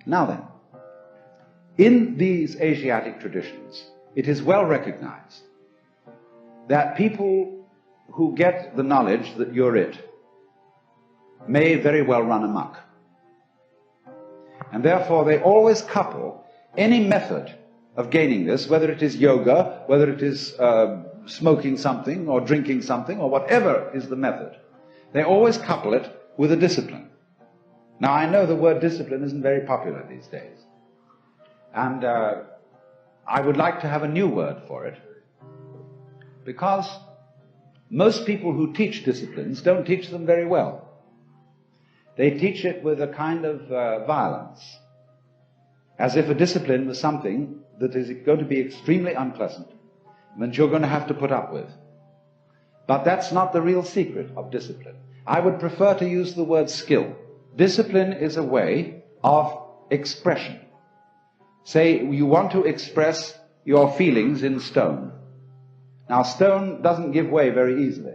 Now then, in these Asiatic traditions, it is well recognized that people who get the knowledge that you're it may very well run amok. And therefore they always couple any method of gaining this, whether it is yoga, whether it is smoking something or drinking something or whatever is the method, they always couple it with a discipline. Now I know the word discipline isn't very popular these days, and I would like to have a new word for it, because most people who teach disciplines don't teach them very well. They teach it with a kind of violence, as if a discipline was something that is going to be extremely unpleasant, and that you're going to have to put up with. But that's not the real secret of discipline. I would prefer to use the word skill. Discipline is a way of expression. Say you want to express your feelings in stone. Now stone doesn't give way very easily.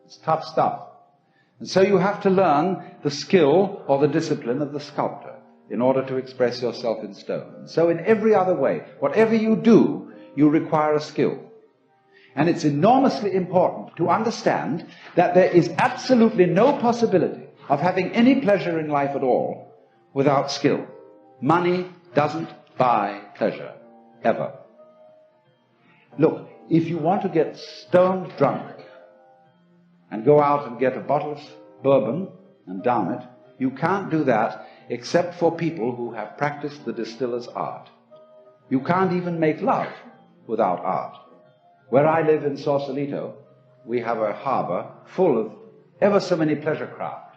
It's tough stuff. And so you have to learn the skill or the discipline of the sculptor in order to express yourself in stone. And so in every other way, whatever you do, you require a skill. And it's enormously important to understand that there is absolutely no possibility of having any pleasure in life at all without skill. Money doesn't buy pleasure, ever. Look, if you want to get stone drunk and go out and get a bottle of bourbon and down it, you can't do that except for people who have practiced the distiller's art. You can't even make love without art. Where I live in Sausalito, we have a harbor full of ever so many pleasure craft.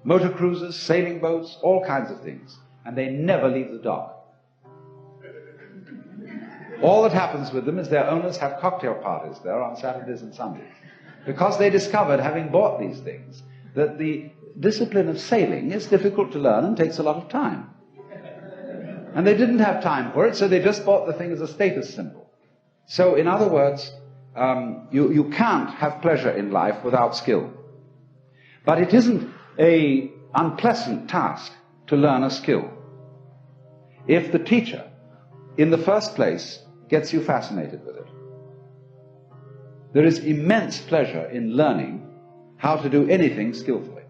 Motor cruisers, sailing boats, all kinds of things. And they never leave the dock. All that happens with them is their owners have cocktail parties there on Saturdays and Sundays. Because they discovered, having bought these things, that the discipline of sailing is difficult to learn and takes a lot of time. And they didn't have time for it, so they just bought the thing as a status symbol. So, in other words, you can't have pleasure in life without skill. But it isn't an unpleasant task to learn a skill. If the teacher, in the first place, gets you fascinated with it. There is immense pleasure in learning how to do anything skillfully.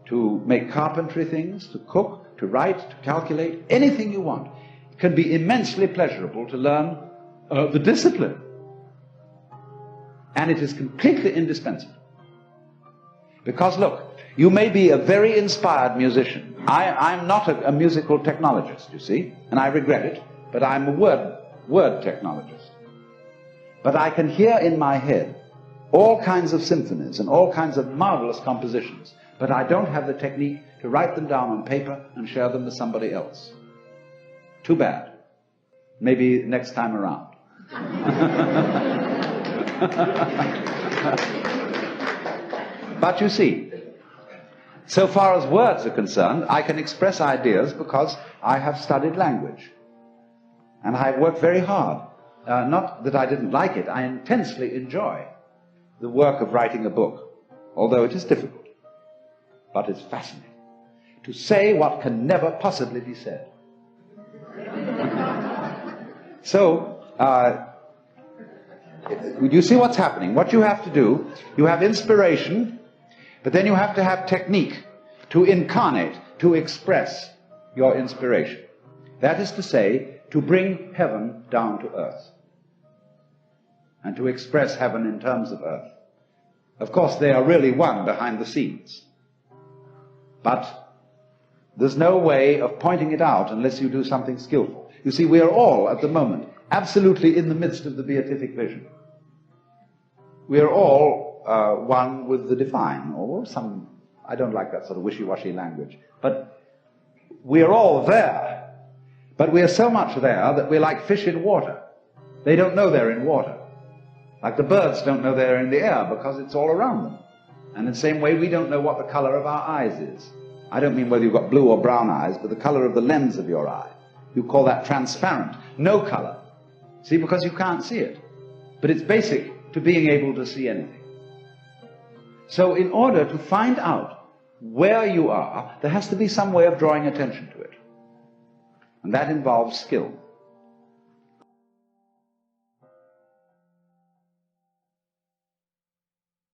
To make carpentry things, to cook, to write, to calculate, anything you want. It can be immensely pleasurable to learn the discipline. And it is completely indispensable. Because look, you may be a very inspired musician. I'm not a musical technologist, you see, and I regret it, but I'm a word technologist. But I can hear in my head all kinds of symphonies and all kinds of marvelous compositions, but I don't have the technique to write them down on paper and share them with somebody else. Too bad. Maybe next time around. But you see, so far as words are concerned, I can express ideas because I have studied language. And I worked very hard. Not that I didn't like it, I intensely enjoy the work of writing a book, although it is difficult. But it's fascinating to say what can never possibly be said. So, you see what's happening. What you have to do, you have inspiration, but then you have to have technique to incarnate, to express your inspiration. That is to say, to bring heaven down to earth. And to express heaven in terms of earth. Of course, they are really one behind the scenes. But there's no way of pointing it out unless you do something skillful. You see, we are all, at the moment, absolutely in the midst of the beatific vision. We are all one with the divine, or some, I don't like that sort of wishy-washy language, but we are all there. But we are so much there that we're like fish in water. They don't know they're in water. Like the birds don't know they're in the air because it's all around them. And in the same way, we don't know what the color of our eyes is. I don't mean whether you've got blue or brown eyes, but the color of the lens of your eye. You call that transparent. No color. See, because you can't see it. But it's basic to being able to see anything. So in order to find out where you are, there has to be some way of drawing attention to it. And that involves skill.